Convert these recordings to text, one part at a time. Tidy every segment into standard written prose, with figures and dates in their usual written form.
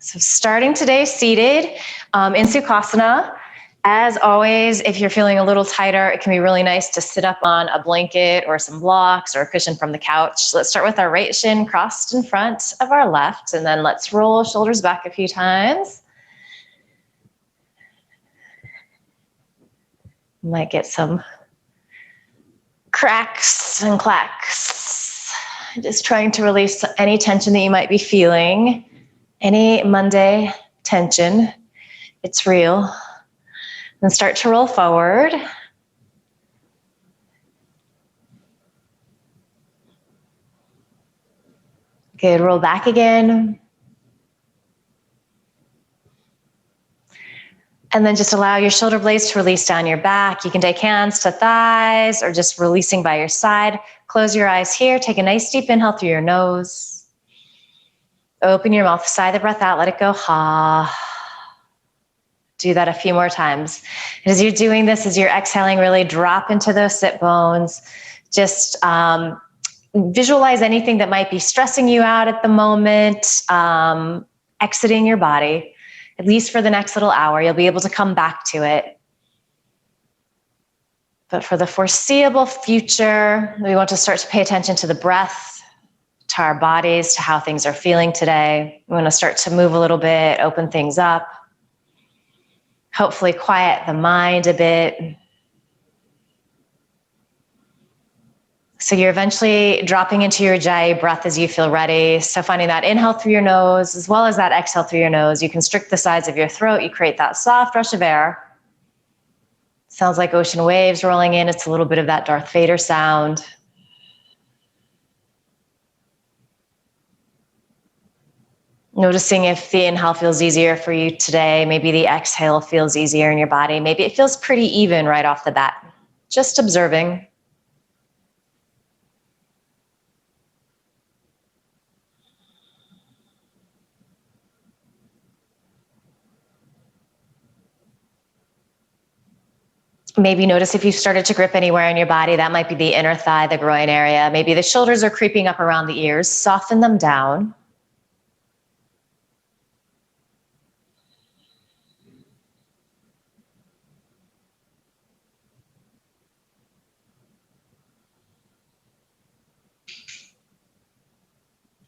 So starting today seated in Sukhasana. As always, if you're feeling a little tighter, it can be really nice to sit up on a blanket or some blocks or a cushion from the couch. Let's start with our right shin crossed in front of our left, and then let's roll shoulders back a few times. Might get some cracks and clacks. Just trying to release any tension that you might be feeling. Any Monday tension, it's real. Then start to roll forward. Good, roll back again. And then just allow your shoulder blades to release down your back. You can take hands to thighs or just releasing by your side. Close your eyes here. Take a nice deep inhale through your nose. Open your mouth, sigh the breath out, let it go. Ha. Do that a few more times. And as you're doing this, as you're exhaling, really drop into those sit bones. Just visualize anything that might be stressing you out at the moment, exiting your body. At least for the next little hour, you'll be able to come back to it. But for the foreseeable future, we want to start to pay attention to the breath, to our bodies, to how things are feeling today. We want to start to move a little bit, open things up. Hopefully quiet the mind a bit. So you're eventually dropping into your Ujjayi breath as you feel ready. So finding that inhale through your nose as well as that exhale through your nose. You constrict the sides of your throat. You create that soft rush of air. Sounds like ocean waves rolling in. It's a little bit of that Darth Vader sound. Noticing if the inhale feels easier for you today. Maybe the exhale feels easier in your body. Maybe it feels pretty even right off the bat. Just observing. Maybe notice if you've started to grip anywhere in your body. That might be the inner thigh, the groin area. Maybe the shoulders are creeping up around the ears. Soften them down.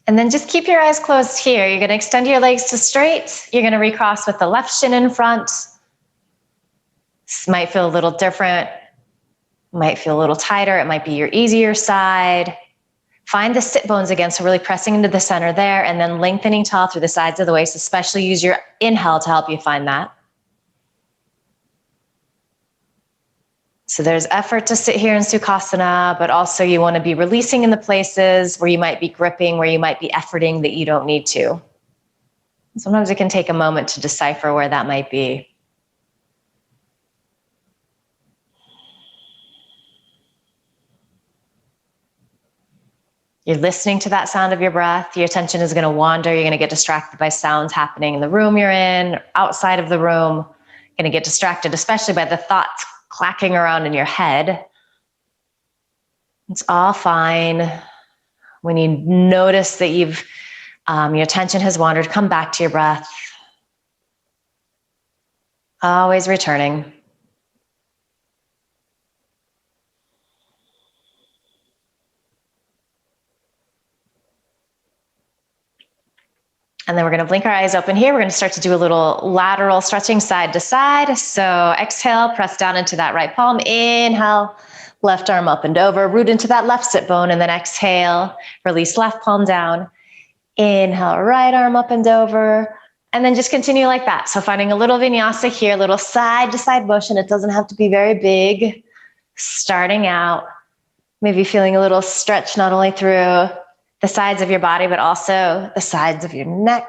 And then just keep your eyes closed here. You're going to extend your legs to straight. You're going to recross with the left shin in front. This might feel a little different. Might feel a little tighter. It might be your easier side. Find the sit bones again. So really pressing into the center there and then lengthening tall through the sides of the waist. Especially use your inhale to help you find that. So there's effort to sit here in Sukhasana, but also you want to be releasing in the places where you might be gripping, where you might be efforting that you don't need to. Sometimes it can take a moment to decipher where that might be. You're listening to that sound of your breath. Your attention is going to wander. You're going to get distracted by sounds happening in the room you're in, outside of the room. You're going to get distracted, especially by the thoughts clacking around in your head. It's all fine. When you notice that your attention has wandered, come back to your breath. Always returning. And then we're going to blink our eyes open here. We're going to start to do a little lateral stretching side to side. So exhale, press down into that right palm. Inhale, left arm up and over. Root into that left sit bone. And then exhale, release left palm down. Inhale, right arm up and over. And then just continue like that. So finding a little vinyasa here, a little side to side motion. It doesn't have to be very big. Starting out, maybe feeling a little stretch not only through the sides of your body, but also the sides of your neck.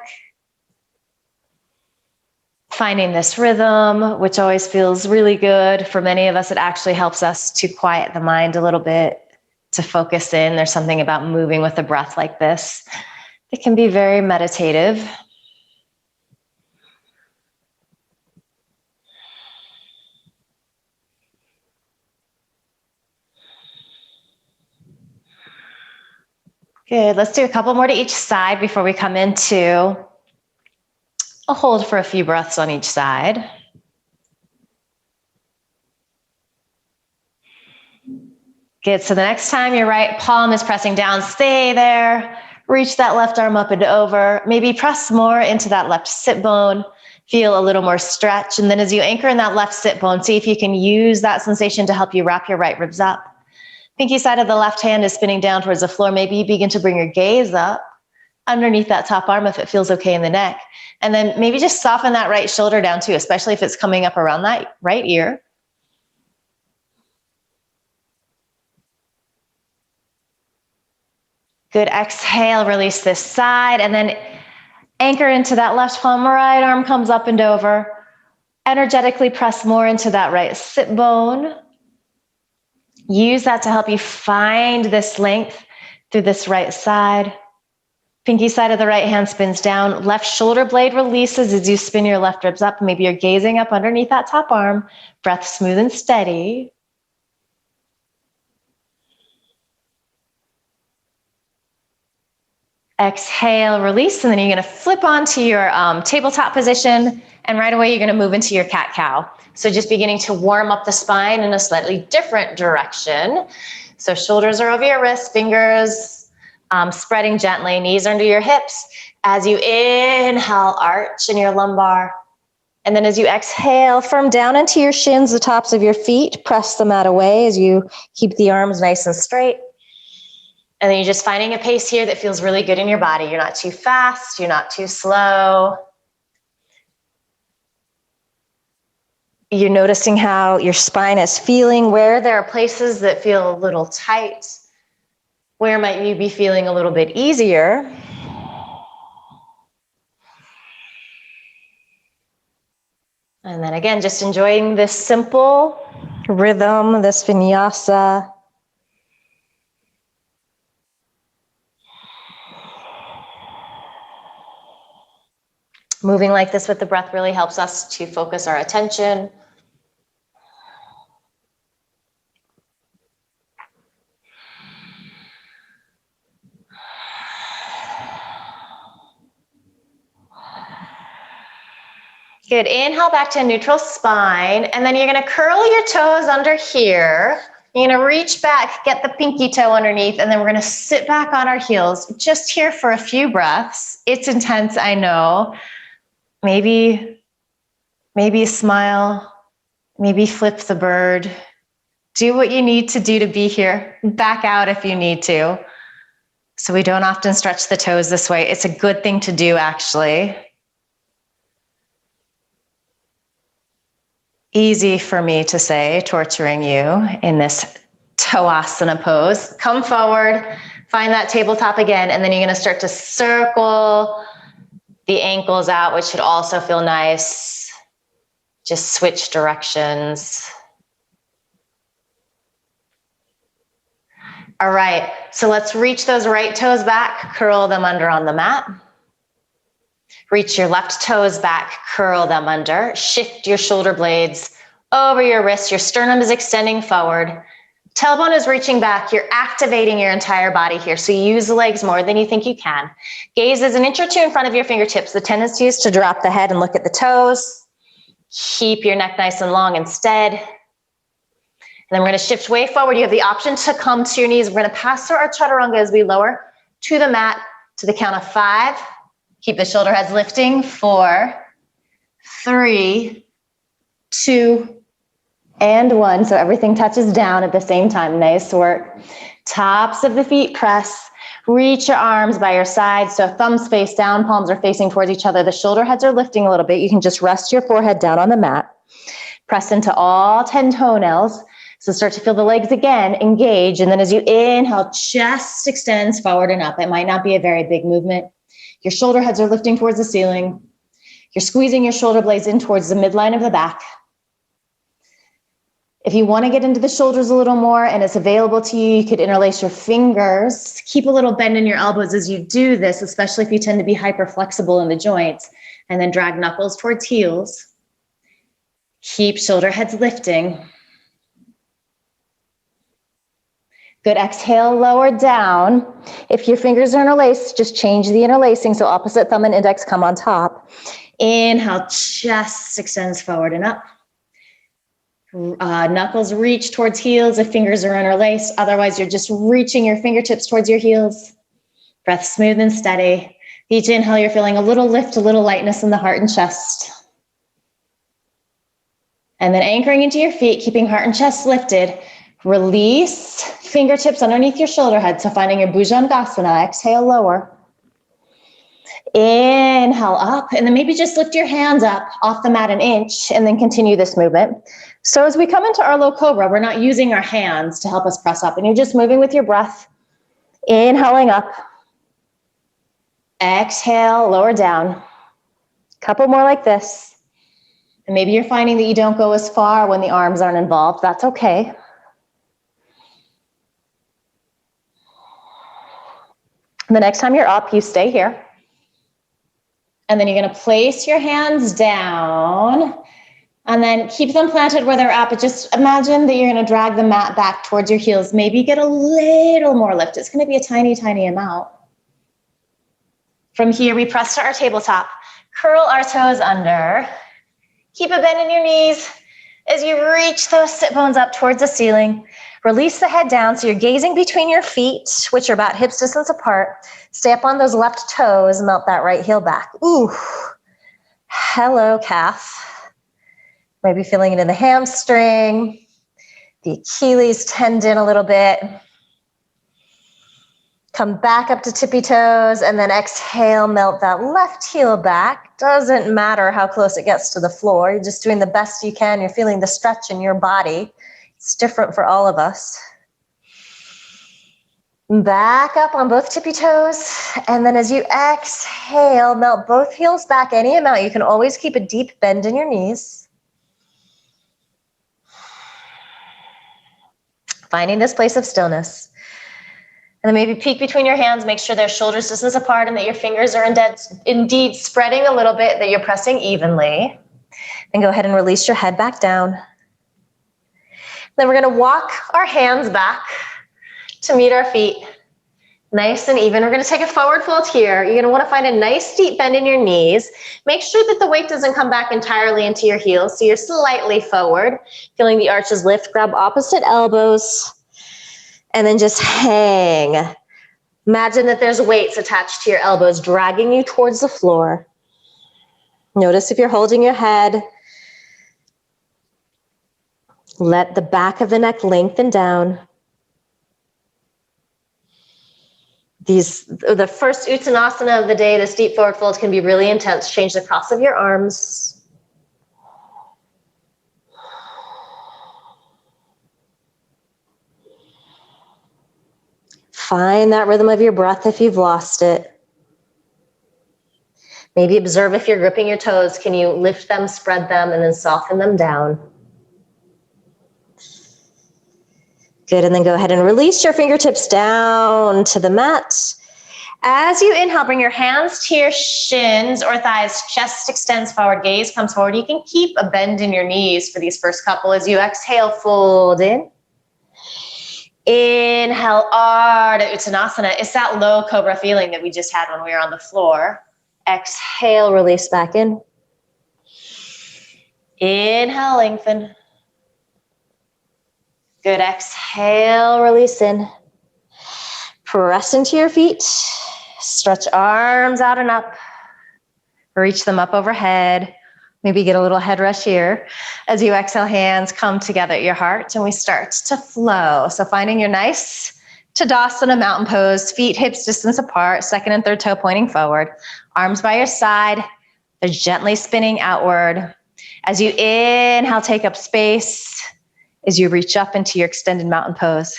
Finding this rhythm, which always feels really good. For many of us, it actually helps us to quiet the mind a little bit, to focus in. There's something about moving with the breath like this. It can be very meditative. Good, let's do a couple more to each side before we come into I'll hold for a few breaths on each side. Good, so the next time your right palm is pressing down, stay there. Reach that left arm up and over. Maybe press more into that left sit bone. Feel a little more stretch. And then as you anchor in that left sit bone, see if you can use that sensation to help you wrap your right ribs up. Pinky side of the left hand is spinning down towards the floor. Maybe you begin to bring your gaze up underneath that top arm if it feels okay in the neck. And then maybe just soften that right shoulder down too, especially if it's coming up around that right ear. Good, exhale, release this side, and then anchor into that left palm, right arm comes up and over. Energetically press more into that right sit bone. Use that to help you find this length through this right side. Pinky side of the right hand spins down. Left shoulder blade releases as you spin your left ribs up. Maybe you're gazing up underneath that top arm. Breath smooth and steady. Exhale, release, and then you're gonna flip onto your tabletop position, and right away you're gonna move into your cat-cow. So just beginning to warm up the spine in a slightly different direction. So shoulders are over your wrists, fingers spreading gently, knees under your hips. As you inhale, arch in your lumbar. And then as you exhale, firm down into your shins, the tops of your feet, press the mat away as you keep the arms nice and straight. And then you're just finding a pace here that feels really good in your body. You're not too fast, you're not too slow. You're noticing how your spine is feeling, where there are places that feel a little tight, where might you be feeling a little bit easier. And then again, just enjoying this simple rhythm, this vinyasa. Moving like this with the breath really helps us to focus our attention. Good, inhale back to a neutral spine, and then you're gonna curl your toes under here. You're gonna reach back, get the pinky toe underneath, and then we're gonna sit back on our heels, just here for a few breaths. It's intense, I know. Maybe smile, maybe flip the bird. Do what you need to do to be here. Back out if you need to. So we don't often stretch the toes this way. It's a good thing to do, actually. Easy for me to say, torturing you in this toasana pose. Come forward, find that tabletop again, and then you're gonna start to circle the ankles out, which should also feel nice. Just switch directions. All right, so let's reach those right toes back, curl them under on the mat. Reach your left toes back, curl them under. Shift your shoulder blades over your wrists. Your sternum is extending forward. Tailbone is reaching back. You're activating your entire body here. So you use the legs more than you think you can. Gaze is an inch or two in front of your fingertips. The tendency is to drop the head and look at the toes. Keep your neck nice and long instead. And then we're gonna shift way forward. You have the option to come to your knees. We're gonna pass through our chaturanga as we lower to the mat to the count of 5. Keep the shoulder heads lifting. 4, 3, 2, and 1. So everything touches down at the same time. Nice work. Tops of the feet press. Reach your arms by your side. So thumbs face down, palms are facing towards each other. The shoulder heads are lifting a little bit. You can just rest your forehead down on the mat. Press into all 10 toenails. So start to feel the legs again, engage. And then as you inhale, chest extends forward and up. It might not be a very big movement. Your shoulder heads are lifting towards the ceiling. You're squeezing your shoulder blades in towards the midline of the back. If you want to get into the shoulders a little more and it's available to you, you could interlace your fingers. Keep a little bend in your elbows as you do this, especially if you tend to be hyper flexible in the joints. And then drag knuckles towards heels. Keep shoulder heads lifting. Good, exhale, lower down. If your fingers are interlaced, just change the interlacing. So opposite thumb and index come on top. Inhale, chest extends forward and up. Knuckles reach towards heels if fingers are interlaced. Otherwise, you're just reaching your fingertips towards your heels. Breath smooth and steady. Each inhale, you're feeling a little lift, a little lightness in the heart and chest. And then anchoring into your feet, keeping heart and chest lifted. Release fingertips underneath your shoulder head. So finding your Bhujangasana. Exhale, lower. Inhale up, and then maybe just lift your hands up off the mat an inch and then continue this movement. So as we come into our low cobra, we're not using our hands to help us press up, and you're just moving with your breath. Inhaling up. Exhale, lower down. Couple more like this. And maybe you're finding that you don't go as far when the arms aren't involved. That's okay. The next time you're up, you stay here. And then you're going to place your hands down and then keep them planted where they're at. But just imagine that you're going to drag the mat back towards your heels. Maybe get a little more lift. It's going to be a tiny, tiny amount. From here, we press to our tabletop. Curl our toes under. Keep a bend in your knees as you reach those sit bones up towards the ceiling. Release the head down so you're gazing between your feet, which are about hips distance apart. Stay up on those left toes, melt that right heel back. Ooh, hello calf. Maybe feeling it in the hamstring, the Achilles tendon a little bit. Come back up to tippy toes and then exhale, melt that left heel back. Doesn't matter how close it gets to the floor. You're just doing the best you can. You're feeling the stretch in your body. It's different for all of us. Back up on both tippy toes. And then as you exhale, melt both heels back any amount. You can always keep a deep bend in your knees. Finding this place of stillness. And then maybe peek between your hands, make sure they're shoulders distance apart and that your fingers are indeed spreading a little bit, that you're pressing evenly. Then go ahead and release your head back down. Then we're going to walk our hands back to meet our feet. Nice and even. We're going to take a forward fold here. You're going to want to find a nice deep bend in your knees. Make sure that the weight doesn't come back entirely into your heels, so you're slightly forward. Feeling the arches lift, grab opposite elbows. And then just hang. Imagine that there's weights attached to your elbows, dragging you towards the floor. Notice if you're holding your head. Let the back of the neck lengthen down. The first Uttanasana of the day, this deep forward fold, can be really intense. Change the cross of your arms. Find that rhythm of your breath if you've lost it. Maybe observe if you're gripping your toes. Can you lift them, spread them, and then soften them down? Good, and then go ahead and release your fingertips down to the mat. As you inhale, bring your hands to your shins or thighs. Chest extends forward, gaze comes forward. You can keep a bend in your knees for these first couple. As you exhale, fold in. Inhale, Ardha Uttanasana. It's that low cobra feeling that we just had when we were on the floor. Exhale, release back in. Inhale, lengthen. Good, exhale, release in. Press into your feet. Stretch arms out and up. Reach them up overhead. Maybe get a little head rush here. As you exhale, hands come together at your heart and we start to flow. So finding your nice Tadasana mountain pose, feet hips distance apart, second and third toe pointing forward. Arms by your side. They're gently spinning outward. As you inhale, take up space. As you reach up into your extended mountain pose.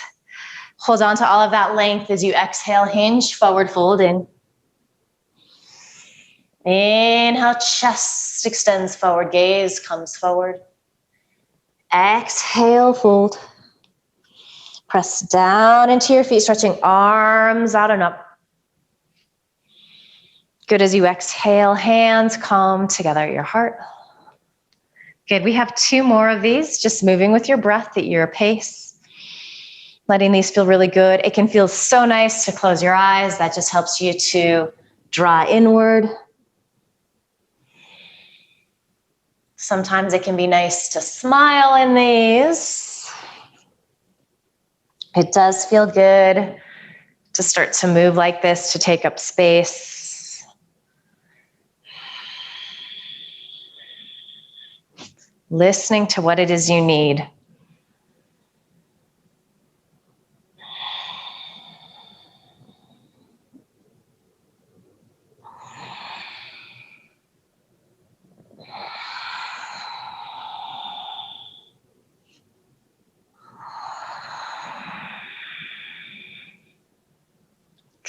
Hold on to all of that length as you exhale, hinge, forward fold in. Inhale, chest extends forward, gaze comes forward. Exhale, fold. Press down into your feet, stretching arms out and up. Good, as you exhale, hands come together at your heart. Good, we have 2 more of these, just moving with your breath at your pace. Letting these feel really good. It can feel so nice to close your eyes. That just helps you to draw inward. Sometimes it can be nice to smile in these. It does feel good to start to move like this, to take up space. Listening to what it is you need.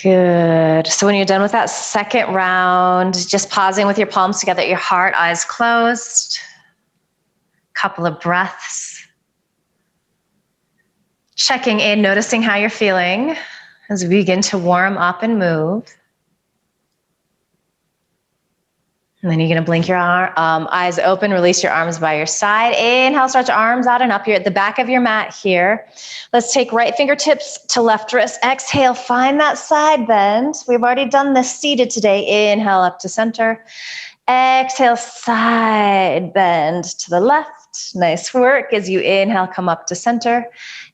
Good. So when you're done with that second round, just pausing with your palms together at your heart, eyes closed. Couple of breaths. Checking in, noticing how you're feeling as we begin to warm up and move. And then you're going to blink your eyes open, release your arms by your side. Inhale, stretch your arms out and up. You're at the back of your mat here. Let's take right fingertips to left wrist. Exhale, find that side bend. We've already done this seated today. Inhale up to center. Exhale, side bend to the left. Nice work. As you inhale, come up to center.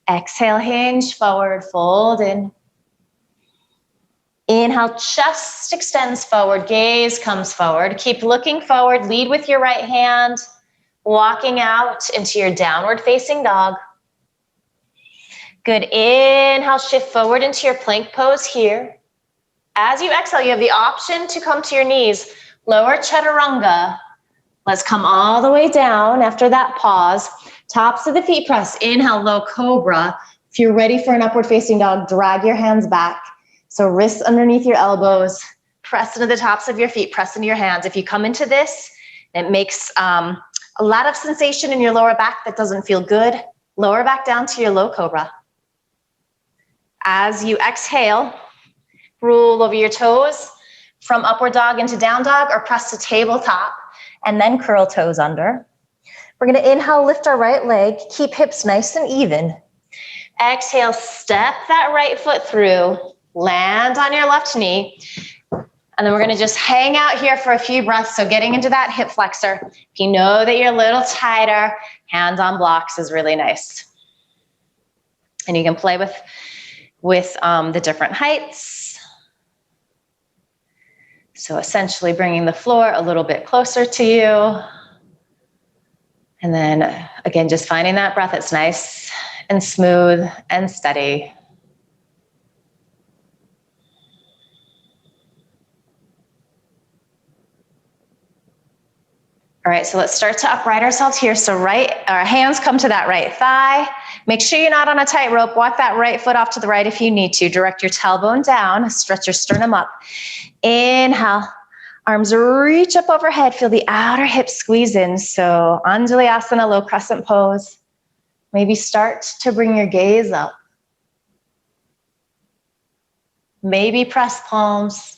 Exhale, hinge forward, fold in. Inhale, chest extends forward, gaze comes forward. Keep looking forward, lead with your right hand, walking out into your downward facing dog. Good, inhale, shift forward into your plank pose here. As you exhale, you have the option to come to your knees. Lower chaturanga. Let's come all the way down after that pause. Tops of the feet press, inhale, low cobra. If you're ready for an upward facing dog, drag your hands back. So wrists underneath your elbows, press into the tops of your feet, press into your hands. If you come into this, it makes a lot of sensation in your lower back that doesn't feel good. Lower back down to your low cobra. As you exhale, roll over your toes from upward dog into down dog or press to tabletop and then curl toes under. We're going to inhale, lift our right leg, keep hips nice and even. Exhale, step that right foot through. Land on your left knee, and then we're going to just hang out here for a few breaths. So getting into that hip flexor. If you know that you're a little tighter, hands on blocks is really nice. And you can play with the different heights. So essentially bringing the floor a little bit closer to you. And then again, just finding that breath that's nice and smooth and steady. All right, so let's start to upright ourselves here. So our hands come to that right thigh. Make sure you're not on a tightrope. Walk that right foot off to the right if you need to. Direct your tailbone down. Stretch your sternum up. Inhale. Arms reach up overhead. Feel the outer hips squeeze in. So Anjalayasana, low crescent pose. Maybe start to bring your gaze up. Maybe press palms.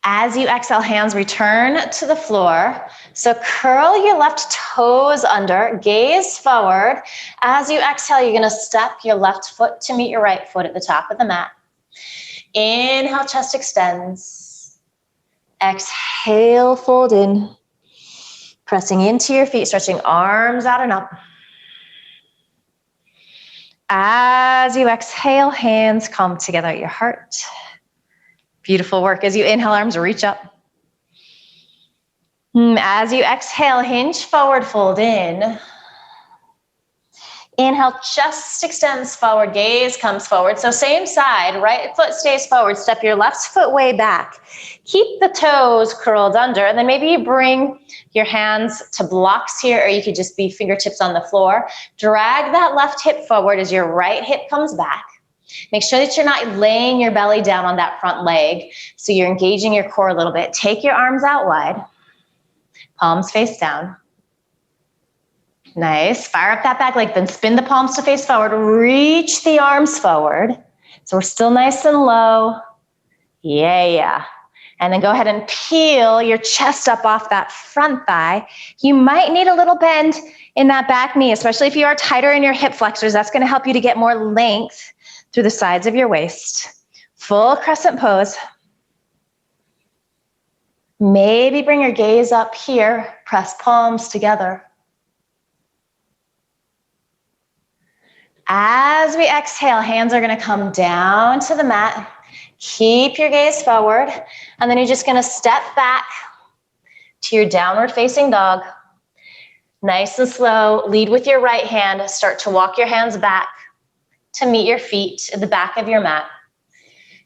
As you exhale, hands return to the floor. So curl your left toes under, gaze forward. As you exhale, you're gonna step your left foot to meet your right foot at the top of the mat. Inhale, chest extends. Exhale, fold in. Pressing into your feet, stretching arms out and up. As you exhale, hands come together at your heart. Beautiful work. As you inhale, arms reach up. As you exhale, hinge forward, fold in. Inhale, chest extends forward, gaze comes forward. So same side, right foot stays forward. Step your left foot way back. Keep the toes curled under, and then maybe you bring your hands to blocks here, or you could just be fingertips on the floor. Drag that left hip forward as your right hip comes back. Make sure that you're not laying your belly down on that front leg, so you're engaging your core a little bit. Take your arms out wide, palms face down. Nice, fire up that back leg, then spin the palms to face forward, reach the arms forward. So we're still nice and low. Yeah. And then go ahead and peel your chest up off that front thigh. You might need a little bend in that back knee, especially if you are tighter in your hip flexors. That's gonna help you to get more length through the sides of your waist. Full crescent pose. Maybe bring your gaze up here, press palms together. As we exhale, hands are gonna come down to the mat. Keep your gaze forward, and then you're just gonna step back to your downward facing dog. Nice and slow, lead with your right hand. Start to walk your hands back to meet your feet at the back of your mat.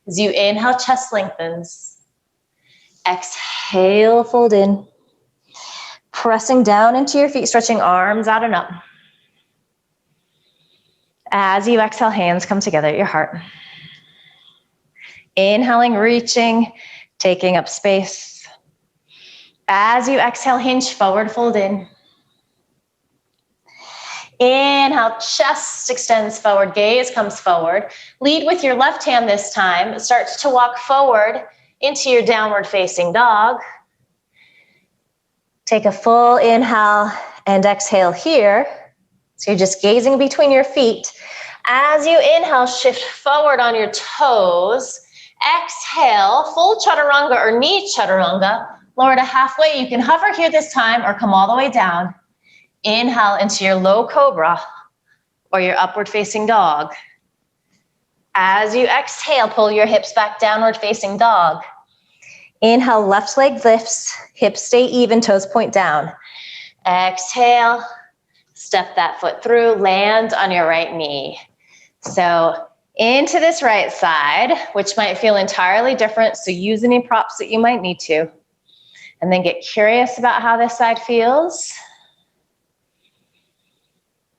As you inhale, chest lengthens. Exhale, fold in. Pressing down into your feet, stretching arms out and up. As you exhale, hands come together at your heart. Inhaling, reaching, taking up space. As you exhale, hinge forward, fold in. Inhale, chest extends forward, gaze comes forward. Lead with your left hand this time. Start to walk forward into your downward facing dog. Take a full inhale and exhale here. So you're just gazing between your feet. As you inhale, shift forward on your toes. Exhale, full chaturanga or knee chaturanga. Lower to halfway. You can hover here this time or come all the way down. Inhale into your low cobra or your upward facing dog. As you exhale, pull your hips back, downward facing dog. Inhale, left leg lifts, hips stay even, toes point down. Exhale, step that foot through, land on your right knee. So into this right side, which might feel entirely different, so use any props that you might need to. And then get curious about how this side feels.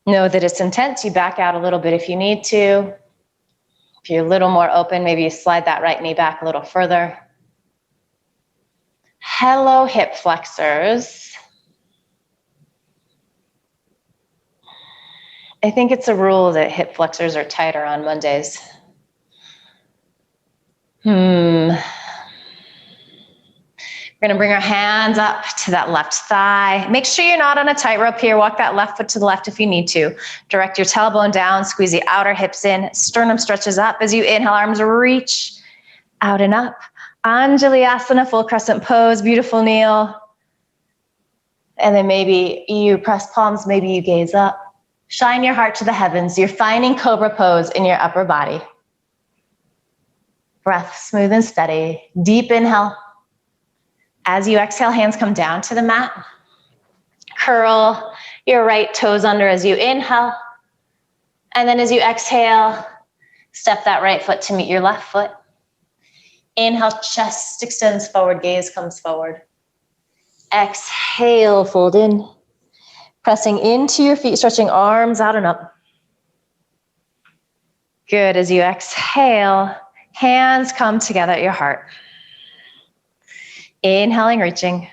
Know that it's intense, you back out a little bit if you need to. If you're a little more open, maybe you slide that right knee back a little further. Hello, hip flexors. I think it's a rule that hip flexors are tighter on Mondays. We're gonna bring our hands up to that left thigh. Make sure you're not on a tightrope here. Walk that left foot to the left if you need to. Direct your tailbone down, squeeze the outer hips in. Sternum stretches up as you inhale, arms reach out and up. Anjaliasana, full crescent pose, beautiful kneel. And then maybe you press palms, maybe you gaze up. Shine your heart to the heavens. You're finding cobra pose in your upper body. Breath smooth and steady. Deep inhale. As you exhale, hands come down to the mat. Curl your right toes under as you inhale. And then as you exhale, step that right foot to meet your left foot. Inhale, chest extends forward, gaze comes forward. Exhale, fold in. Pressing into your feet, stretching arms out and up. Good, as you exhale, hands come together at your heart. Inhaling, reaching.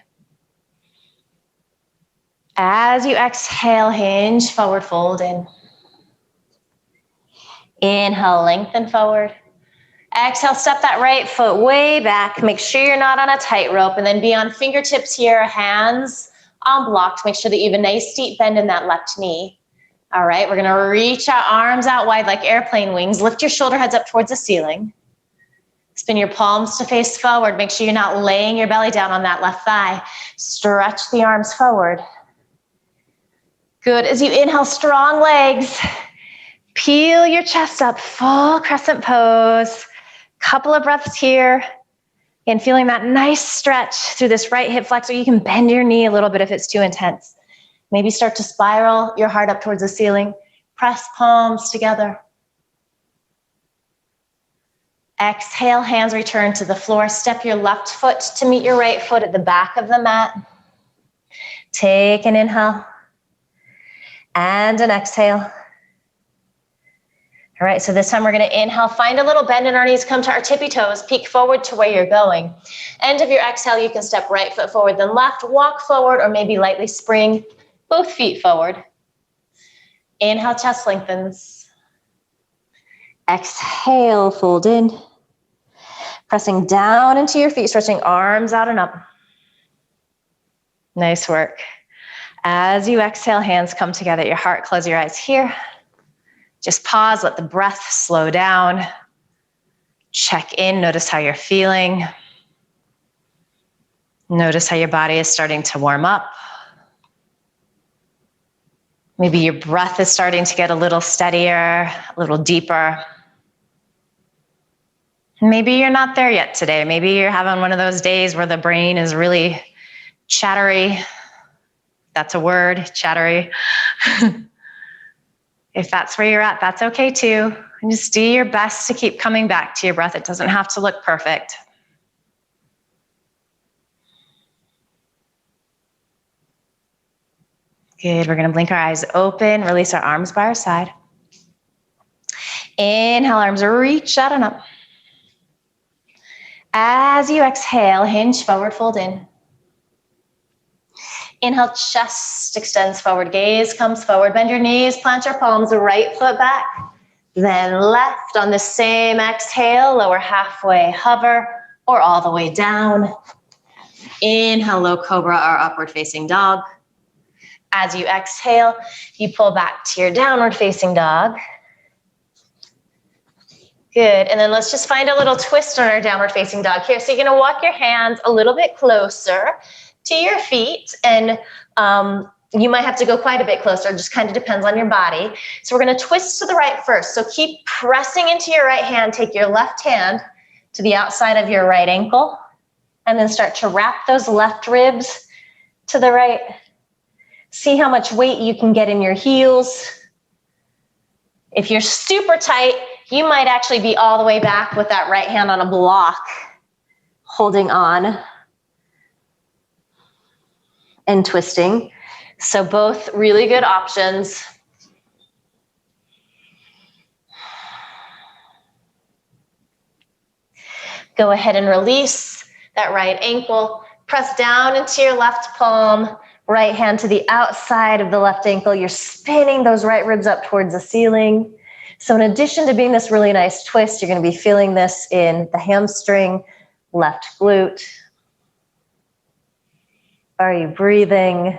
As you exhale, hinge forward, fold in. Inhale, lengthen forward. Exhale, step that right foot way back. Make sure you're not on a tightrope, and then be on fingertips here, hands on blocks. Make sure that you have a nice deep bend in that left knee. All right, we're gonna reach out, arms out wide like airplane wings. Lift your shoulder heads up towards the ceiling. Spin your palms to face forward. Make sure you're not laying your belly down on that left thigh. Stretch the arms forward. Good, as you inhale, strong legs. Peel your chest up, full crescent pose. Couple of breaths here. And feeling that nice stretch through this right hip flexor. You can bend your knee a little bit if it's too intense. Maybe start to spiral your heart up towards the ceiling. Press palms together. Exhale, hands return to the floor. Step your left foot to meet your right foot at the back of the mat. Take an inhale and an exhale. All right, so this time we're gonna inhale, find a little bend in our knees, come to our tippy toes, peek forward to where you're going. End of your exhale, you can step right foot forward, then left, walk forward, or maybe lightly spring both feet forward. Inhale, chest lengthens. Exhale, fold in. Pressing down into your feet, stretching arms out and up. Nice work. As you exhale, hands come together at your heart. Close your eyes here. Just pause, let the breath slow down. Check in, notice how you're feeling. Notice how your body is starting to warm up. Maybe your breath is starting to get a little steadier, a little deeper. Maybe you're not there yet today. Maybe you're having one of those days where the brain is really chattery. That's a word, chattery. If that's where you're at, that's okay too. And just do your best to keep coming back to your breath. It doesn't have to look perfect. Good. We're going to blink our eyes open, release our arms by our side. Inhale, arms reach out and up. As you exhale, hinge forward, fold in. Inhale, chest extends forward, gaze comes forward. Bend your knees, plant your palms, right foot back. Then left. On the same exhale, lower halfway, hover, or all the way down. Inhale, low cobra or upward facing dog. As you exhale, you pull back to your downward facing dog. Good, and then let's just find a little twist on our downward facing dog here. So you're gonna walk your hands a little bit closer to your feet, and you might have to go quite a bit closer, just kind of depends on your body. So we're gonna twist to the right first. So keep pressing into your right hand, take your left hand to the outside of your right ankle, and then start to wrap those left ribs to the right. See how much weight you can get in your heels. If you're super tight, you might actually be all the way back with that right hand on a block, holding on and twisting. So both really good options. Go ahead and release that right ankle. Press down into your left palm, right hand to the outside of the left ankle. You're spinning those right ribs up towards the ceiling. So in addition to being this really nice twist, you're going to be feeling this in the hamstring, left glute. Are you breathing?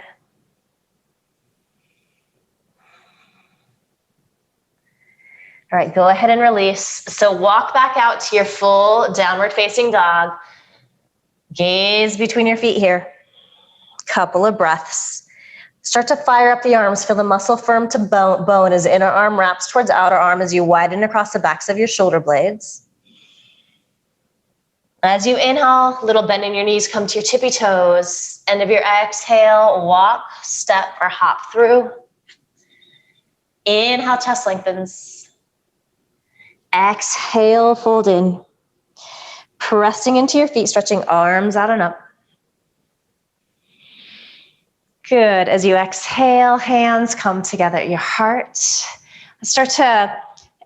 All right, go ahead and release. So walk back out to your full downward facing dog. Gaze between your feet here. Couple of breaths. Start to fire up the arms. Feel the muscle firm to bone as inner arm wraps towards outer arm as you widen across the backs of your shoulder blades. As you inhale, little bend in your knees, come to your tippy toes. End of your exhale, walk, step, or hop through. Inhale, chest lengthens. Exhale, fold in. Pressing into your feet, stretching arms out and up. Good. As you exhale, hands come together at your heart. Start to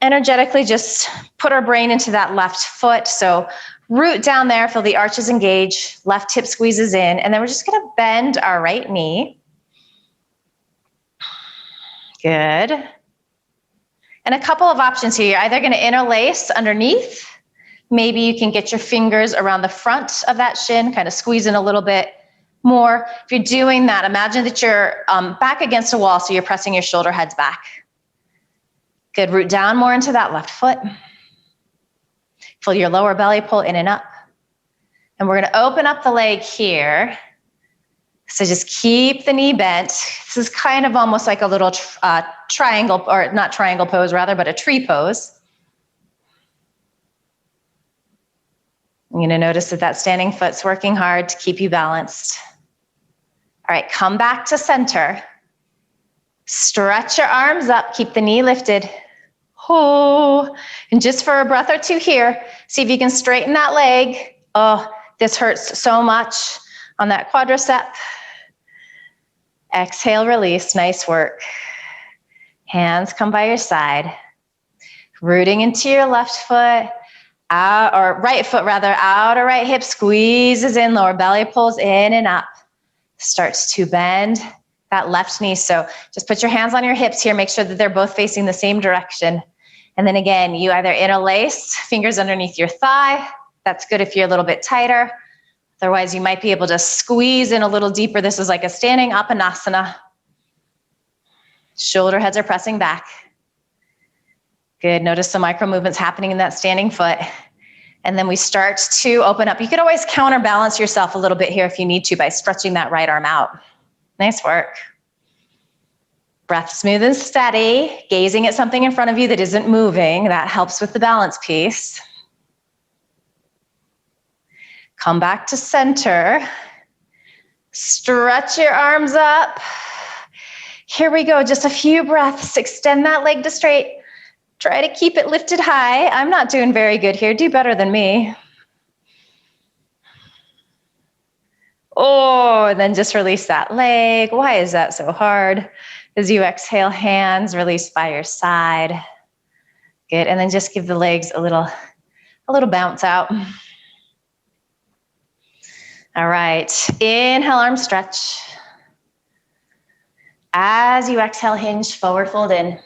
energetically just put our brain into that left foot. So root down there, feel the arches engage, left hip squeezes in, and then we're just gonna bend our right knee. Good. And a couple of options here. You're either gonna interlace underneath. Maybe you can get your fingers around the front of that shin, kind of squeeze in a little bit more. If you're doing that, imagine that you're back against a wall, so you're pressing your shoulder heads back. Good, root down more into that left foot. Feel your lower belly pull in and up. And we're gonna open up the leg here. So just keep the knee bent. This is kind of almost like a little triangle, or not triangle pose rather, but a tree pose. You're gonna notice that that standing foot's working hard to keep you balanced. All right, come back to center. Stretch your arms up, keep the knee lifted. Oh, and just for a breath or two here, see if you can straighten that leg. Oh, this hurts so much on that quadricep. Exhale, release, nice work. Hands come by your side. Rooting into your left foot, out, or right foot rather, outer right hip squeezes in, lower belly pulls in and up. Starts to bend that left knee. So just put your hands on your hips here, make sure that they're both facing the same direction. And then again, you either interlace, fingers underneath your thigh. That's good if you're a little bit tighter. Otherwise, you might be able to squeeze in a little deeper. This is like a standing Apanasana. Shoulder heads are pressing back. Good, notice some micro movements happening in that standing foot. And then we start to open up. You could always counterbalance yourself a little bit here if you need to by stretching that right arm out. Nice work. Breath smooth and steady, gazing at something in front of you that isn't moving. That helps with the balance piece. Come back to center. Stretch your arms up. Here we go, just a few breaths. Extend that leg to straight. Try to keep it lifted high. I'm not doing very good here. Do better than me. Oh, and then just release that leg. Why is that so hard? As you exhale, hands release by your side. Good, and then just give the legs a little bounce out. All right, inhale, arm stretch. As you exhale, hinge, forward fold in.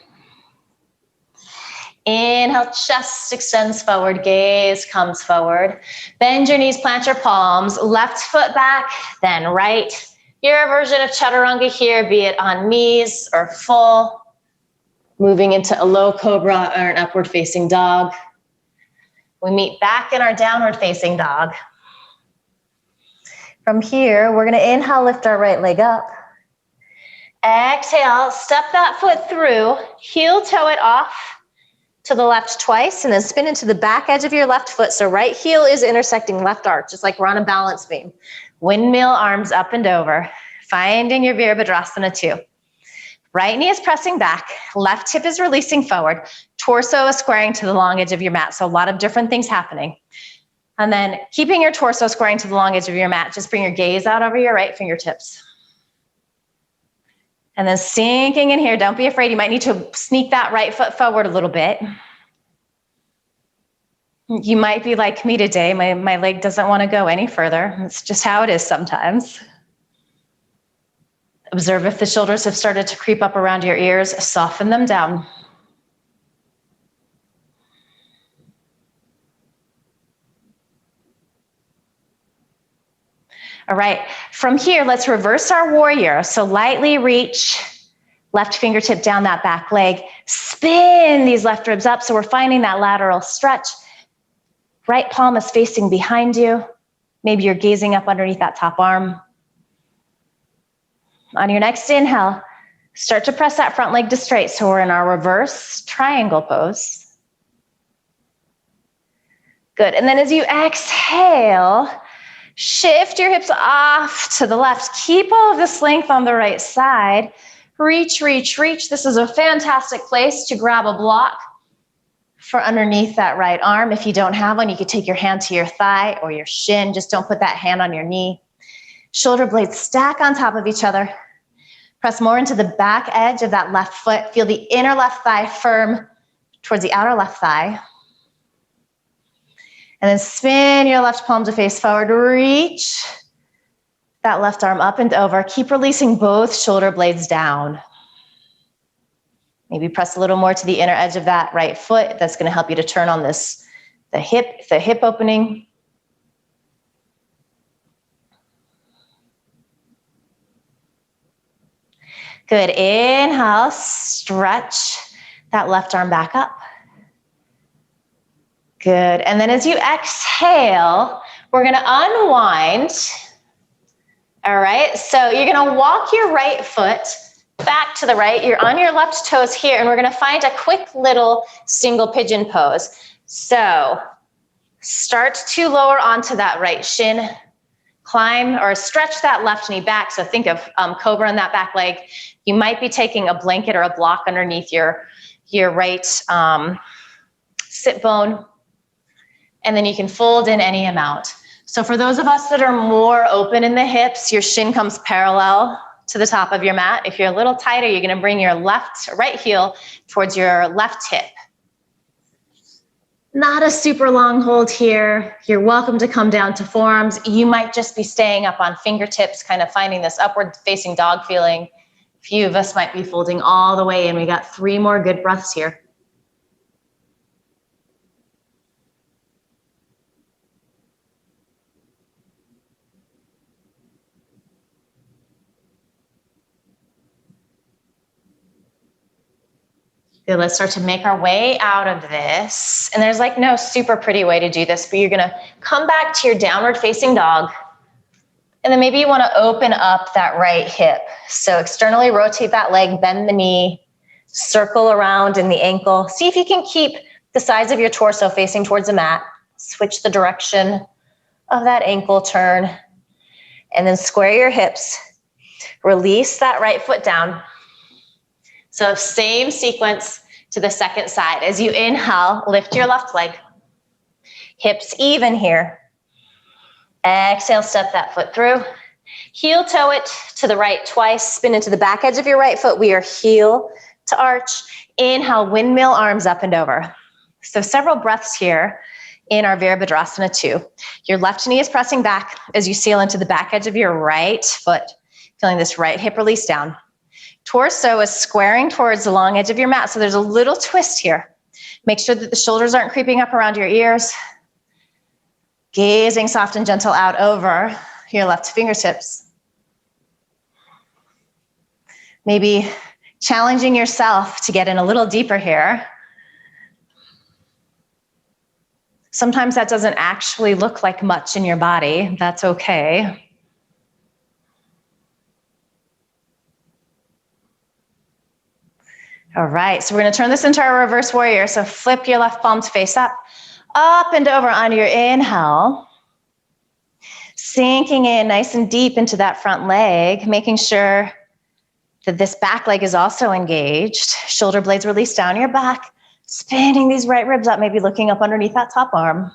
Inhale, chest extends forward, gaze comes forward. Bend your knees, plant your palms, left foot back, then right. Your version of chaturanga here, be it on knees or full. Moving into a low cobra or an upward facing dog. We meet back in our downward facing dog. From here, we're gonna inhale, lift our right leg up. Exhale, step that foot through, heel toe it off to the left twice, and then spin into the back edge of your left foot. So right heel is intersecting left arch, just like we're on a balance beam. Windmill arms up and over, finding your Virabhadrasana 2. Right knee is pressing back, left hip is releasing forward, torso is squaring to the long edge of your mat. So a lot of different things happening. And then keeping your torso squaring to the long edge of your mat, just bring your gaze out over your right fingertips. And then sinking in here, don't be afraid. You might need to sneak that right foot forward a little bit. You might be like me today. My leg doesn't want to go any further. It's just how it is sometimes. Observe if the shoulders have started to creep up around your ears. Soften them down. All right, from here, let's reverse our warrior. So lightly reach left fingertip down that back leg. Spin these left ribs up so we're finding that lateral stretch. Right palm is facing behind you. Maybe you're gazing up underneath that top arm. On your next inhale, start to press that front leg to straight. So we're in our reverse triangle pose. Good, and then as you exhale, shift your hips off to the left. Keep all of this length on the right side. Reach, reach, reach. This is a fantastic place to grab a block for underneath that right arm. If you don't have one, you could take your hand to your thigh or your shin. Just don't put that hand on your knee. Shoulder blades stack on top of each other. Press more into the back edge of that left foot. Feel the inner left thigh firm towards the outer left thigh. And then spin your left palm to face forward. Reach that left arm up and over. Keep releasing both shoulder blades down. Maybe press a little more to the inner edge of that right foot. That's going to help you to turn on the hip opening. Good. Inhale, stretch that left arm back up. Good. And then as you exhale, we're going to unwind. All right. So you're going to walk your right foot back to the right. You're on your left toes here, and we're going to find a quick little single pigeon pose. So start to lower onto that right shin. Climb or stretch that left knee back. So think of cobra in that back leg. You might be taking a blanket or a block underneath your right sit bone. And then you can fold in any amount. So for those of us that are more open in the hips, your shin comes parallel to the top of your mat. If you're a little tighter, you're gonna bring your right heel towards your left hip. Not a super long hold here. You're welcome to come down to forearms. You might just be staying up on fingertips, kind of finding this upward facing dog feeling. A few of us might be folding all the way in. We got 3 more good breaths here. Good, let's start to make our way out of this. And there's like no super pretty way to do this, but you're gonna come back to your downward facing dog. And then maybe you wanna open up that right hip. So externally rotate that leg, bend the knee, circle around in the ankle. See if you can keep the sides of your torso facing towards the mat. Switch the direction of that ankle turn. And then square your hips. Release that right foot down. So same sequence to the second side. As you inhale, lift your left leg. Hips even here. Exhale, step that foot through. Heel toe it to the right twice. Spin into the back edge of your right foot. We are heel to arch. Inhale, windmill arms up and over. So several breaths here in our Virabhadrasana 2. Your left knee is pressing back as you seal into the back edge of your right foot. Feeling this right hip release down. Torso is squaring towards the long edge of your mat, so there's a little twist here. Make sure that the shoulders aren't creeping up around your ears. Gazing soft and gentle out over your left fingertips. Maybe challenging yourself to get in a little deeper here. Sometimes that doesn't actually look like much in your body. That's okay. All right, so we're gonna turn this into our reverse warrior. So flip your left palm to face up and over on your inhale. Sinking in nice and deep into that front leg, making sure that this back leg is also engaged. Shoulder blades release down your back, spinning these right ribs up, maybe looking up underneath that top arm.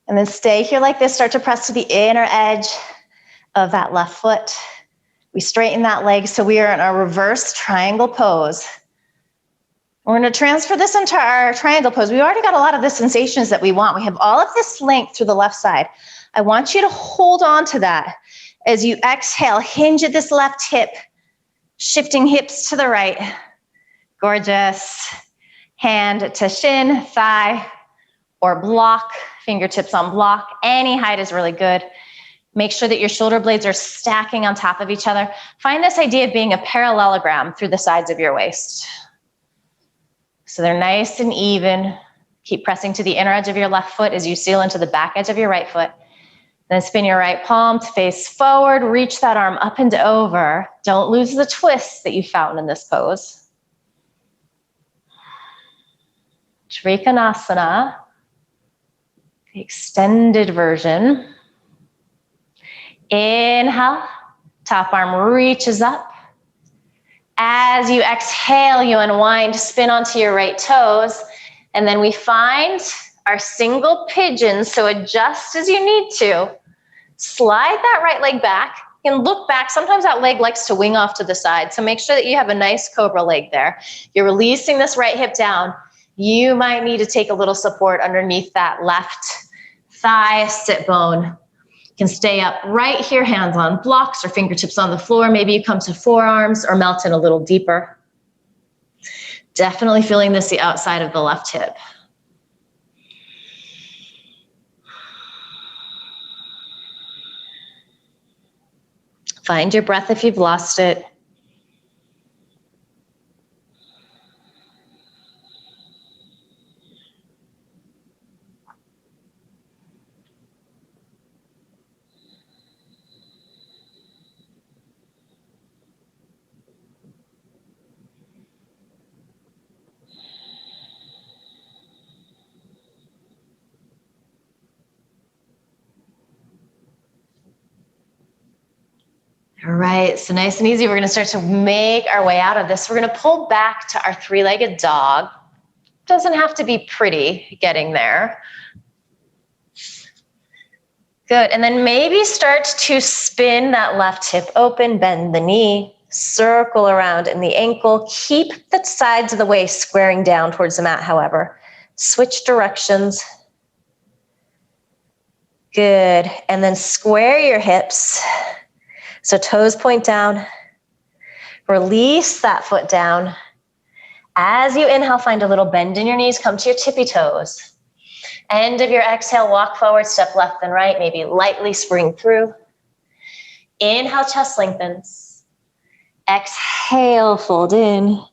And then stay here like this, start to press to the inner edge of that left foot. We straighten that leg so we are in our reverse triangle pose. We're going to transfer this into our triangle pose. We've already got a lot of the sensations that we want. We have all of this length through the left side. I want you to hold on to that as you exhale. Hinge at this left hip, shifting hips to the right. Gorgeous. Hand to shin, thigh, or block, fingertips on block. Any height is really good. Make sure that your shoulder blades are stacking on top of each other. Find this idea of being a parallelogram through the sides of your waist. So they're nice and even. Keep pressing to the inner edge of your left foot as you seal into the back edge of your right foot. Then spin your right palm to face forward. Reach that arm up and over. Don't lose the twist that you found in this pose. Trikonasana, the extended version. Inhale, top arm reaches up. As you exhale, you unwind, spin onto your right toes, and then we find our single pigeon, so adjust as you need to. Slide that right leg back and look back. Sometimes that leg likes to wing off to the side, so make sure that you have a nice cobra leg there. You're releasing this right hip down. You might need to take a little support underneath that left thigh sit bone. You can stay up right here, hands on blocks or fingertips on the floor. Maybe you come to forearms or melt in a little deeper. Definitely feeling this the outside of the left hip. Find your breath if you've lost it. All right, so nice and easy. We're going to start to make our way out of this. We're going to pull back to our three-legged dog. Doesn't have to be pretty getting there. Good, and then maybe start to spin that left hip open, bend the knee, circle around in the ankle. Keep the sides of the waist squaring down towards the mat, however. Switch directions. Good, and then square your hips. So toes point down, release that foot down. As you inhale, find a little bend in your knees, come to your tippy toes. End of your exhale, walk forward, step left and right, maybe lightly spring through. Inhale, chest lengthens. Exhale, fold in.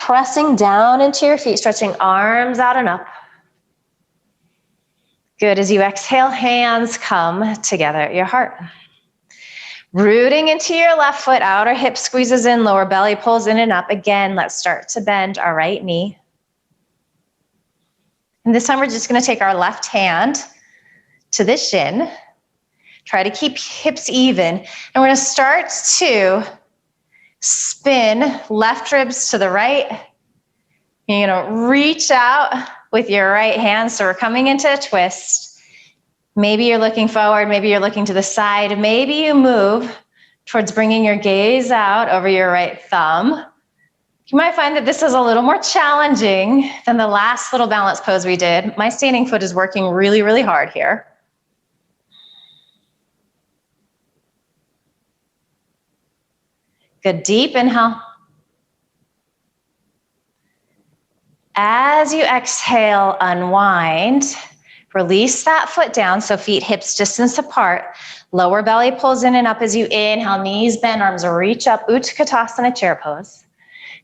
Pressing down into your feet, stretching arms out and up. Good. As you exhale, hands come together at your heart. Rooting into your left foot, outer hip squeezes in, lower belly pulls in and up. Again, let's start to bend our right knee. And this time we're just going to take our left hand to the shin. Try to keep hips even. And we're going to start to spin left ribs to the right. You're going to reach out with your right hand. So we're coming into a twist. Maybe you're looking forward. Maybe you're looking to the side. Maybe you move towards bringing your gaze out over your right thumb. You might find that this is a little more challenging than the last little balance pose we did. My standing foot is working really, really hard here. Good, deep inhale. As you exhale, unwind. Release that foot down, so feet hips distance apart. Lower belly pulls in and up as you inhale, knees bend, arms reach up, Utkatasana chair pose.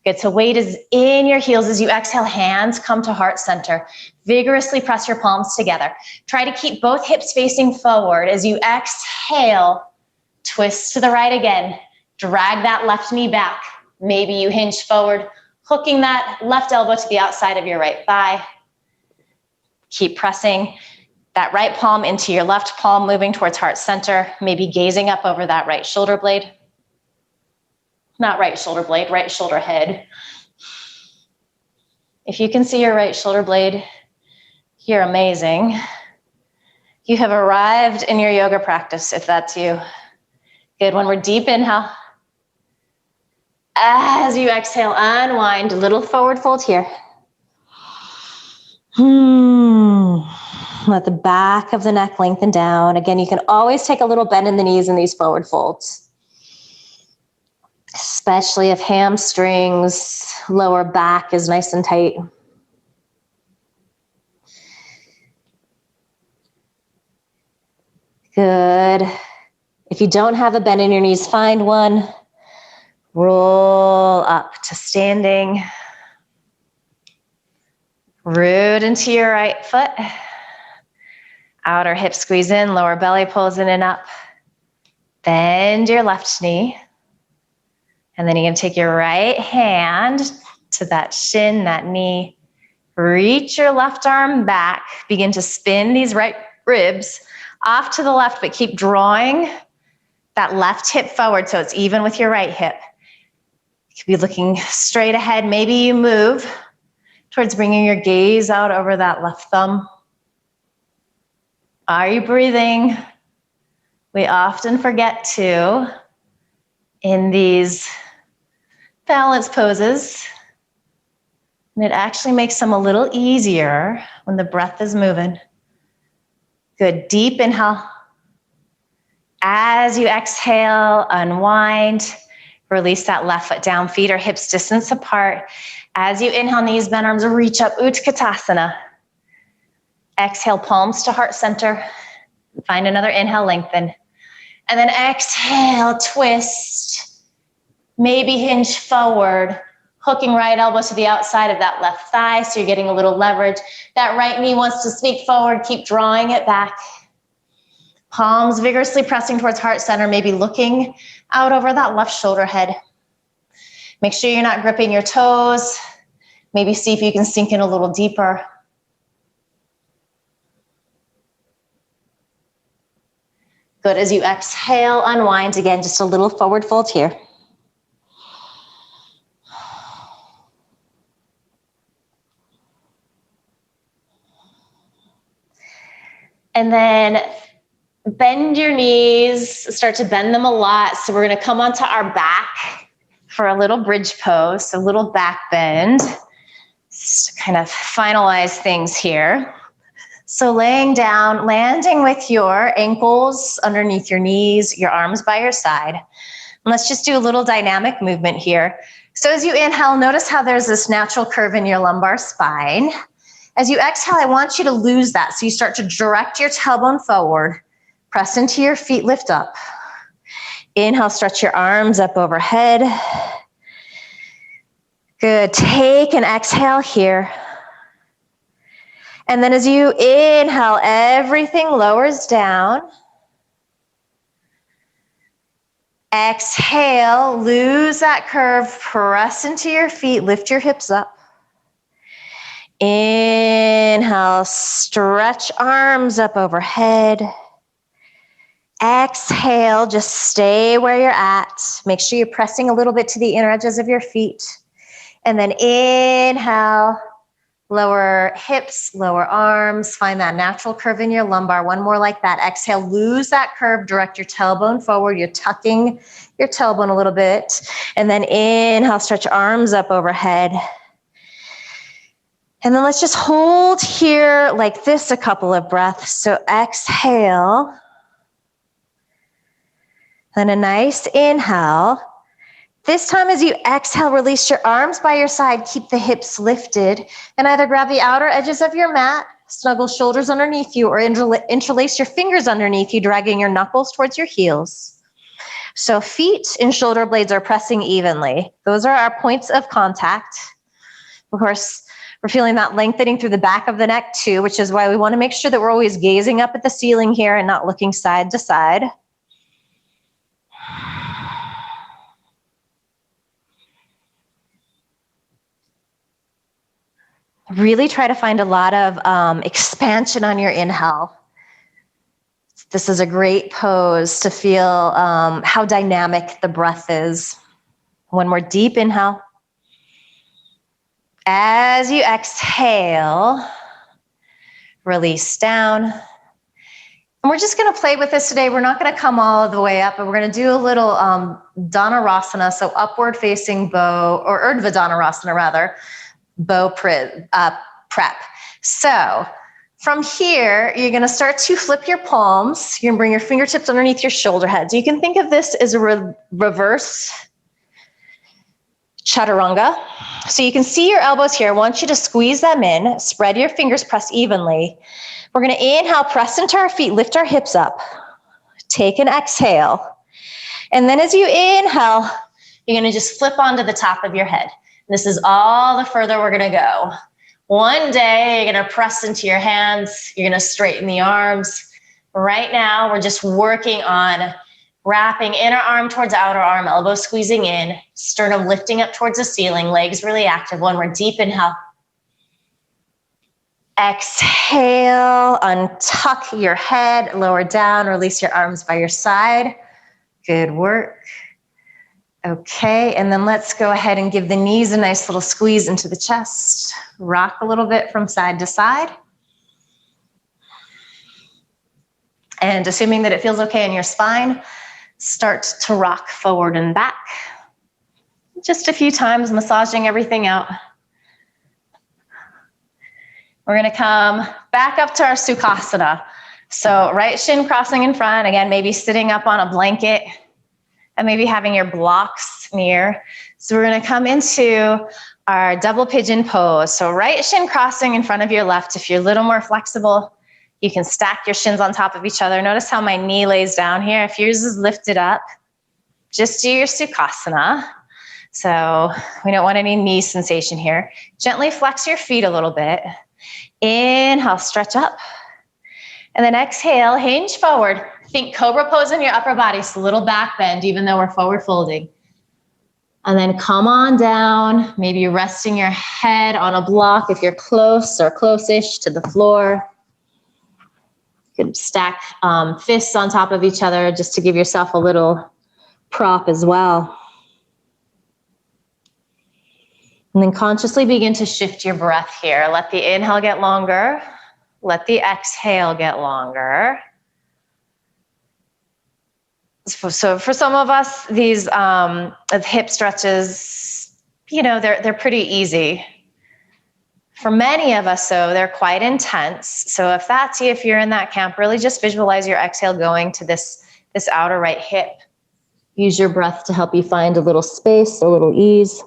Good, so weight is in your heels as you exhale, hands come to heart center. Vigorously press your palms together. Try to keep both hips facing forward. As you exhale, twist to the right again. Drag that left knee back. Maybe you hinge forward, hooking that left elbow to the outside of your right thigh. Keep pressing that right palm into your left palm, moving towards heart center, maybe gazing up over that right shoulder blade. Not right shoulder blade, right shoulder head. If you can see your right shoulder blade, you're amazing. You have arrived in your yoga practice, if that's you. Good, one more deep inhale. As you exhale, unwind, a little forward fold here. Let the back of the neck lengthen down. Again, you can always take a little bend in the knees in these forward folds, especially if hamstrings, lower back is nice and tight. Good. If you don't have a bend in your knees, find one. Roll up to standing. Root into your right foot. Outer hip squeeze in, lower belly pulls in and up. Bend your left knee. And then you're going to take your right hand to that shin, that knee. Reach your left arm back. Begin to spin these right ribs off to the left, but keep drawing that left hip forward so it's even with your right hip. You could be looking straight ahead. Maybe you move towards bringing your gaze out over that left thumb. Are you breathing? We often forget to in these balance poses, and it actually makes them a little easier when the breath is moving. Good, deep inhale. As you exhale, unwind. Release that left foot down, feet or hips distance apart. As you inhale, knees bend, arms reach up, Utkatasana. Exhale, palms to heart center. Find another inhale, lengthen. And then exhale, twist. Maybe hinge forward, hooking right elbow to the outside of that left thigh, so you're getting a little leverage. That right knee wants to sneak forward, keep drawing it back. Palms vigorously pressing towards heart center, maybe looking out over that left shoulder head. Make sure you're not gripping your toes. Maybe see if you can sink in a little deeper. Good, as you exhale, unwind again, just a little forward fold here. And then bend your knees, start to bend them a lot. So we're gonna come onto our back for a little bridge pose, a little back bend. Just to kind of finalize things here. So laying down, landing with your ankles underneath your knees, your arms by your side. And let's just do a little dynamic movement here. So as you inhale, notice how there's this natural curve in your lumbar spine. As you exhale, I want you to lose that. So you start to direct your tailbone forward, press into your feet, lift up. Inhale, stretch your arms up overhead. Good. Take an exhale here. And then as you inhale, everything lowers down. Exhale, lose that curve, press into your feet, lift your hips up. Inhale, stretch arms up overhead. Exhale, just stay where you're at. Make sure you're pressing a little bit to the inner edges of your feet. And then inhale, lower hips, lower arms. Find that natural curve in your lumbar. One more like that. Exhale, lose that curve, direct your tailbone forward. You're tucking your tailbone a little bit. And then inhale, stretch arms up overhead. And then let's just hold here like this a couple of breaths. So exhale. Then a nice inhale. This time as you exhale, release your arms by your side, keep the hips lifted, and either grab the outer edges of your mat, snuggle shoulders underneath you, or interlace your fingers underneath you, dragging your knuckles towards your heels. So feet and shoulder blades are pressing evenly. Those are our points of contact. Of course, we're feeling that lengthening through the back of the neck too, which is why we want to make sure that we're always gazing up at the ceiling here and not looking side to side. Really try to find a lot of expansion on your inhale. This is a great pose to feel how dynamic the breath is. One more deep inhale. As you exhale, release down. And we're just going to play with this today. We're not going to come all the way up, but we're going to do a little Dhanurasana, so upward facing bow, or Urdhva Dhanurasana rather. Bow prep. So from here, you're going to start to flip your palms. You're going to bring your fingertips underneath your shoulder heads. You can think of this as a reverse chaturanga. So you can see your elbows here. I want you to squeeze them in. Spread your fingers, press evenly. We're going to inhale, press into our feet, lift our hips up. Take an exhale. And then as you inhale, you're going to just flip onto the top of your head. This is all the further we're going to go. One day, you're going to press into your hands. You're going to straighten the arms. Right now, we're just working on wrapping inner arm towards outer arm, elbow squeezing in, sternum lifting up towards the ceiling, legs really active. One more deep inhale. Exhale, untuck your head, lower down, release your arms by your side. Good work. Okay, and then let's go ahead and give the knees a nice little squeeze into the chest. Rock a little bit from side to side. And assuming that it feels okay in your spine, start to rock forward and back. Just a few times, massaging everything out. We're gonna come back up to our Sukhasana. So right shin crossing in front, again, maybe sitting up on a blanket, and maybe having your blocks near. So we're gonna come into our double pigeon pose. So right shin crossing in front of your left. If you're a little more flexible, you can stack your shins on top of each other. Notice how my knee lays down here. If yours is lifted up, just do your Sukhasana. So we don't want any knee sensation here. Gently flex your feet a little bit. Inhale, stretch up. And then exhale, hinge forward. Think cobra pose in your upper body, so a little back bend, even though we're forward folding. And then come on down. Maybe you're resting your head on a block if you're close or close-ish to the floor. You can stack fists on top of each other just to give yourself a little prop as well. And then consciously begin to shift your breath here. Let the inhale get longer. Let the exhale get longer. So for some of us, these hip stretches, they're pretty easy. For many of us, though, they're quite intense. So if that's you, if you're in that camp, really just visualize your exhale going to this outer right hip. Use your breath to help you find a little space, a little ease.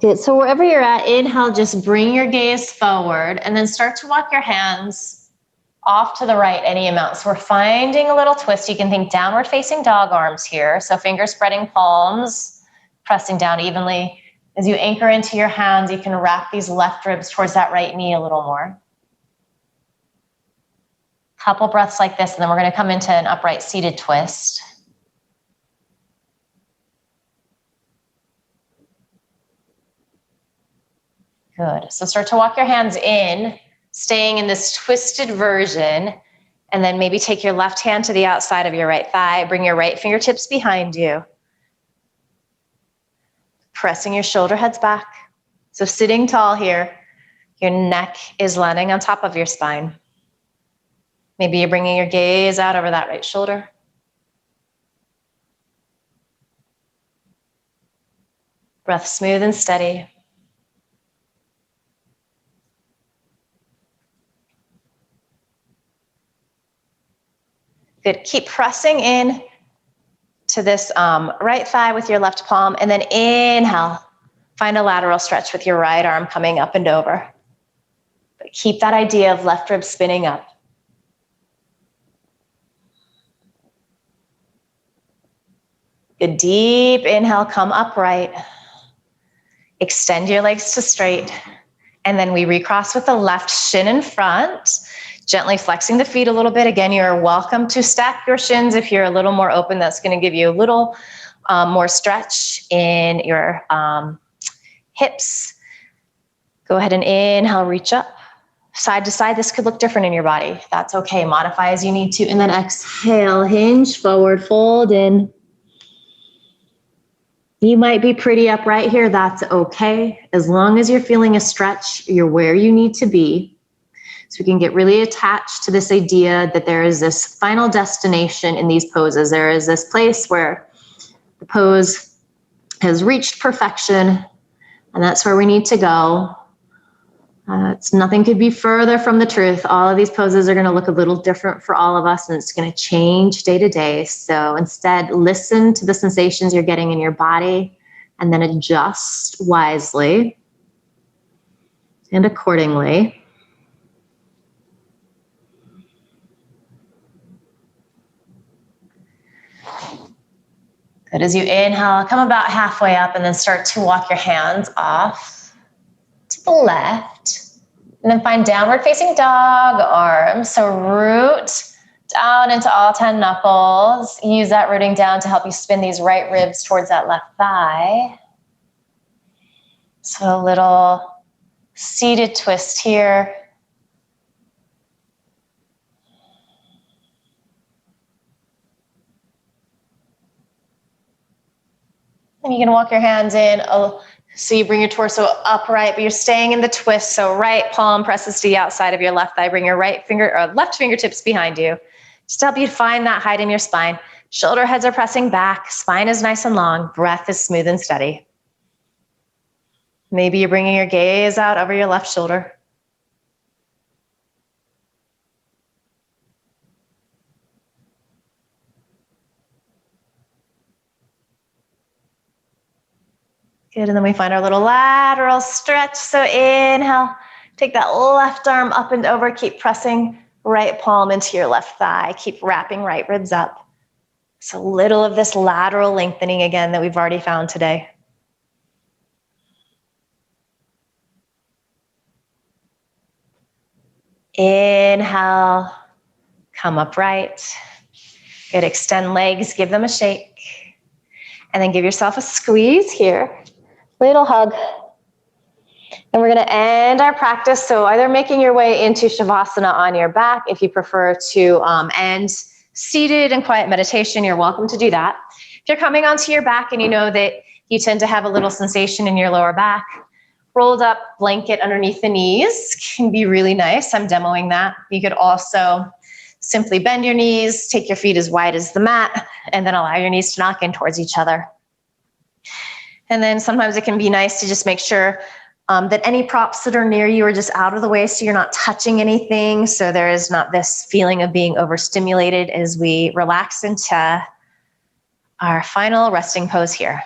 Good. So wherever you're at, inhale, just bring your gaze forward and then start to walk your hands off to the right any amount. So we're finding a little twist. You can think downward facing dog arms here. So fingers spreading palms, pressing down evenly. As you anchor into your hands, you can wrap these left ribs towards that right knee a little more. Couple breaths like this, and then we're going to come into an upright seated twist. Good. So start to walk your hands in, staying in this twisted version, and then maybe take your left hand to the outside of your right thigh. Bring your right fingertips behind you. Pressing your shoulder heads back. So sitting tall here, your neck is landing on top of your spine. Maybe you're bringing your gaze out over that right shoulder. Breath smooth and steady. Good. Keep pressing in to this right thigh with your left palm, and then inhale. Find a lateral stretch with your right arm coming up and over. But keep that idea of left rib spinning up. Good. Deep inhale, come upright. Extend your legs to straight. And then we recross with the left shin in front. Gently flexing the feet a little bit. Again, you're welcome to stack your shins if you're a little more open. That's going to give you a little more stretch in your hips. Go ahead and inhale, reach up. Side to side, this could look different in your body. That's okay. Modify as you need to. And then exhale, hinge forward, fold in. You might be pretty upright here. That's okay. As long as you're feeling a stretch, you're where you need to be. So we can get really attached to this idea that there is this final destination in these poses. There is this place where the pose has reached perfection, and that's where we need to go. Nothing could be further from the truth. All of these poses are going to look a little different for all of us, and it's going to change day to day. So instead, listen to the sensations you're getting in your body and then adjust wisely and accordingly. Good. As you inhale, come about halfway up and then start to walk your hands off to the left. And then find downward facing dog arms. So root down into all 10 knuckles. Use that rooting down to help you spin these right ribs towards that left thigh. So a little seated twist here. And you can walk your hands in. So you bring your torso upright, but you're staying in the twist. So right palm presses to the outside of your left thigh. Bring your left fingertips behind you. Just to help you find that height in your spine. Shoulder heads are pressing back. Spine is nice and long. Breath is smooth and steady. Maybe you're bringing your gaze out over your left shoulder. Good, and then we find our little lateral stretch. So inhale, take that left arm up and over. Keep pressing right palm into your left thigh. Keep wrapping right ribs up. So a little of this lateral lengthening again that we've already found today. Inhale, come upright. Good, extend legs, give them a shake. And then give yourself a squeeze here. Little hug. And we're going to end our practice. So either making your way into Shavasana on your back. If you prefer to end seated in quiet meditation, you're welcome to do that. If you're coming onto your back and you know that you tend to have a little sensation in your lower back, rolled up blanket underneath the knees can be really nice. I'm demoing that. You could also simply bend your knees, take your feet as wide as the mat, and then allow your knees to knock in towards each other. And then sometimes it can be nice to just make sure that any props that are near you are just out of the way so you're not touching anything. So there is not this feeling of being overstimulated as we relax into our final resting pose here.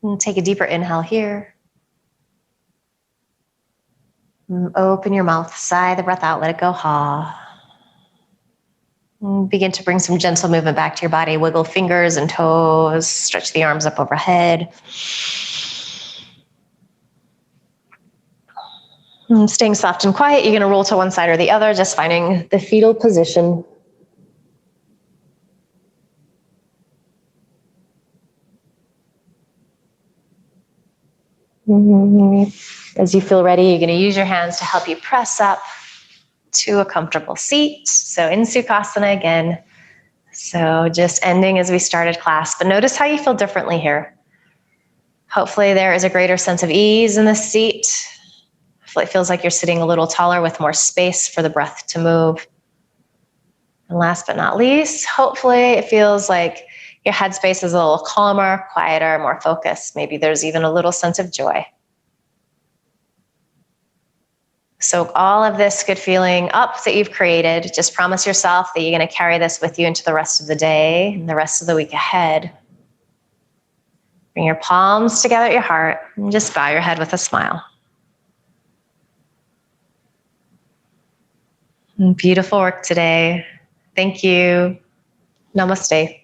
And take a deeper inhale here. Open your mouth, sigh the breath out, let it go, ha. Begin to bring some gentle movement back to your body. Wiggle fingers and toes, stretch the arms up overhead. Staying soft and quiet, you're going to roll to one side or the other, just finding the fetal position. As you feel ready, you're going to use your hands to help you press up to a comfortable seat. So in Sukhasana again. So just ending as we started class, but notice how you feel differently here. Hopefully there is a greater sense of ease in the seat. Hopefully it feels like you're sitting a little taller with more space for the breath to move. And last but not least, hopefully it feels like your headspace is a little calmer, quieter, more focused. Maybe there's even a little sense of joy. Soak all of this good feeling up that you've created. Just promise yourself that you're going to carry this with you into the rest of the day and the rest of the week ahead. Bring your palms together at your heart and just bow your head with a smile. Beautiful work today. Thank you. Namaste.